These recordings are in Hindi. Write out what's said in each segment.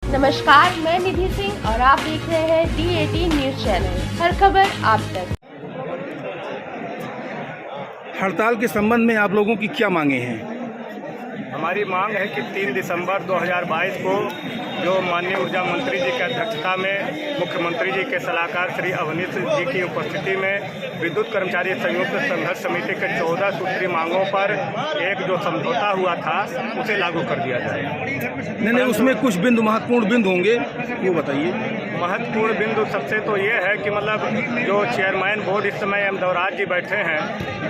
नमस्कार, मैं निधि सिंह और आप देख रहे हैं D18 न्यूज चैनल। हर खबर आप तक। हड़ताल के संबंध में आप लोगों की क्या मांगे हैं? हमारी मांग है कि 3 दिसंबर 2022 को जो माननीय ऊर्जा मंत्री जी की अध्यक्षता में मुख्यमंत्री जी के सलाहकार श्री अवनीश जी की उपस्थिति में विद्युत कर्मचारी संयुक्त संघर्ष समिति के 14 सूत्री मांगों पर एक जो समझौता हुआ था उसे लागू कर दिया जाए। नहीं, उसमें कुछ बिंदु महत्वपूर्ण बिंदु होंगे, वो बताइए। महत्वपूर्ण बिंदु सबसे तो ये है कि मतलब जो चेयरमैन बोर्ड इस समय एमदवराज जी बैठे हैं,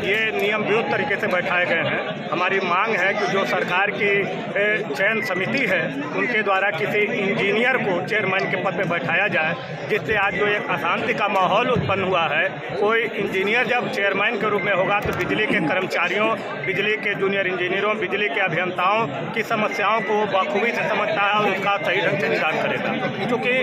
ये नियम विरुद्ध तरीके से बैठाए गए हैं। हमारी मांग है कि जो सरकार की चयन समिति है उनके द्वारा किसी इंजीनियर को चेयरमैन के पद पर बैठाया जाए, जिससे आज जो एक अशांति का माहौल उत्पन्न हुआ है। कोई इंजीनियर जब चेयरमैन के रूप में होगा तो बिजली के कर्मचारियों, बिजली के जूनियर इंजीनियरों, बिजली के अभियंताओं की समस्याओं को बखूबी से समझता है और उसका सही ढंग से निदान करेगा। क्योंकि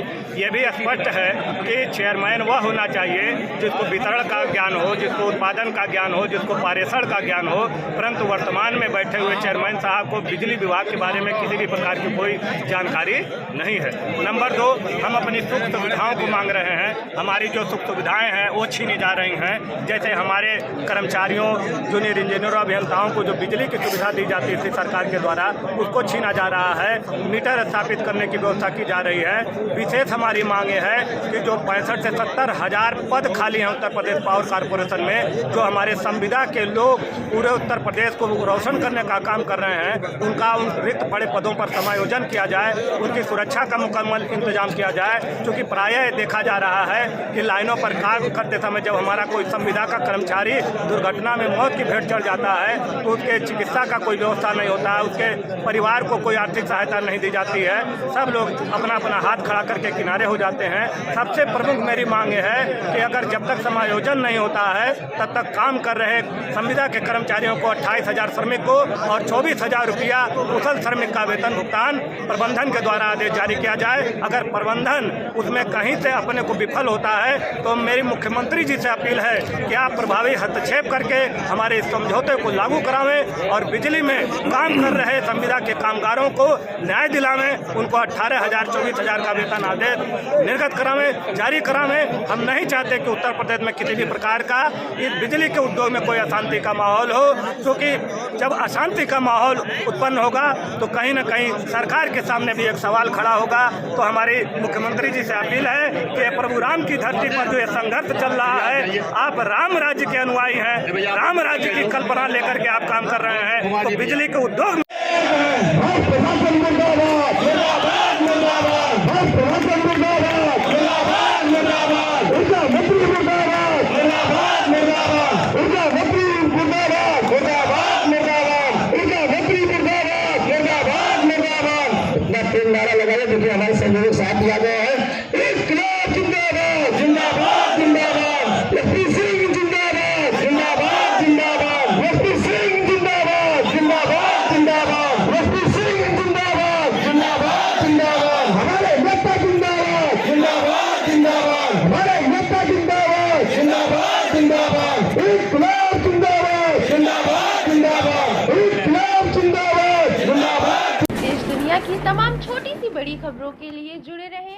ये भी स्पष्ट है कि चेयरमैन वह होना चाहिए जिसको वितरण का ज्ञान हो, जिसको उत्पादन का ज्ञान हो, जिसको पारेषण का ज्ञान हो। परंतु वर्तमान में बैठे हुए चेयरमैन साहब को बिजली विभाग के बारे में किसी भी प्रकार की कोई जानकारी नहीं है। नंबर 2, हम अपनी सुख सुविधाओं को मांग रहे हैं। हमारी जो सुख सुविधाएं हैं वो छीनी जा रही हैं। जैसे हमारे कर्मचारियों, जूनियर इंजीनियरों, अभियंताओं को जो बिजली की सुविधा दी जाती थी सरकार के द्वारा, उसको छीना जा रहा है। मीटर स्थापित करने की व्यवस्था की जा रही है। विशेष हमारी मांगे है कि जो 65 से 70 हज़ार पद खाली हैं उत्तर प्रदेश पावर कॉरपोरेशन में, जो हमारे संविदा के लोग पूरे उत्तर प्रदेश को रोशन करने का काम कर रहे हैं, उनका उन रिक्त पड़े पदों पर समायोजन किया जाए, उनकी सुरक्षा का मुकम्मल इंतजाम किया जाए। क्योंकि प्रायः देखा जा रहा है कि लाइनों पर काम करते समय जब हमारा कोई संविदा का कर्मचारी दुर्घटना में मौत की भेंट चढ़ जाता है तो उसके चिकित्सा का कोई व्यवस्था नहीं होता है, उसके परिवार को कोई आर्थिक सहायता नहीं दी जाती है। सब लोग अपना अपना हाथ खड़ा करके किनारे हो जाते हैं। सबसे प्रमुख मेरी मांग है कि अगर जब तक समायोजन नहीं होता है तब तक काम कर रहे संविदा के कर्मचारियों को 28,000 श्रमिक को और 24,000 रुपया कुशल श्रमिक का वेतन भुगतान प्रबंधन के द्वारा आदेश जारी किया जाए। अगर प्रबंधन उसमें कहीं से अपने को विफल होता है तो मेरी मुख्यमंत्री जी से अपील है कि आप प्रभावी हस्तक्षेप करके हमारे इस समझौते को लागू करावें और बिजली में काम कर रहे संविदा के कामगारों को न्याय दिलावें, उनको 18,000 24,000 का वेतन आदेश निर्गत करावें, जारी करावें। हम नहीं चाहते कि उत्तर प्रदेश में किसी भी प्रकार का इस बिजली के उद्योग में कोई अशांति का माहौल हो, क्योंकि जब अशांति का माहौल उत्पन्न होगा तो कहीं ना कहीं सरकार के सामने भी एक सवाल खड़ा होगा। तो हमारी मुख्यमंत्री जी से अपील है कि प्रभु राम की धरती पर जो ये संघर्ष चल रहा है, आप राम राज्य के अनुयायी हैं, राम राज्य की कल्पना लेकर के आप काम कर रहे हैं, तो बिजली के उद्योग नारा लगाया जो कि हमारे सहयोगी साथ दिया गया है। इनकलाब जिंदाबाद, जिंदाबाद, जिंदाबाद। लखपी सिंह जिंदाबाद, जिंदाबाद, जिंदाबाद। लखपी सिंह जिंदाबाद, जिंदाबाद, जिंदाबाद। लखपी सिंह जिंदाबाद, जिंदाबाद, जिंदाबाद। हमारे नेता जिंदाबाद, जिंदाबाद, जिंदाबाद। हमारे नेता जिंदाबाद, जिंदाबाद, जिंदाबाद। इनकलाब जिंदाबाद, जिंदाबाद, जिंदाबाद। इनकलाब जिंदाबाद, जिंदाबाद। देश दुनिया की तमाम छोटी सी बड़ी खबरों के लिए जुड़े रहें